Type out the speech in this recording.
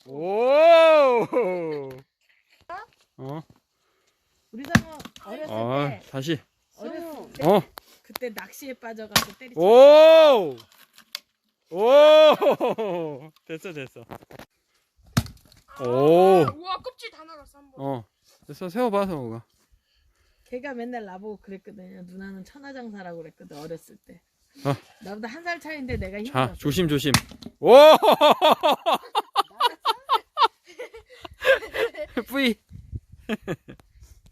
오! 우리 상어 어렸을 때 다시. 어렸을 때 어. 그때 낚시에 빠져가지고 때리지. 오! 오! 됐어. 오! 우와 껍질 다 날았어 한 번. 됐어. 세워봐, 성우가. 걔가 맨날 나보고 그랬거든요. 누나는 천하장사라고 그랬거든 어렸을 때. 어. 나보다 한 살 차이인데 내가 자, 힘들었어. 조심. 오! 뿌이.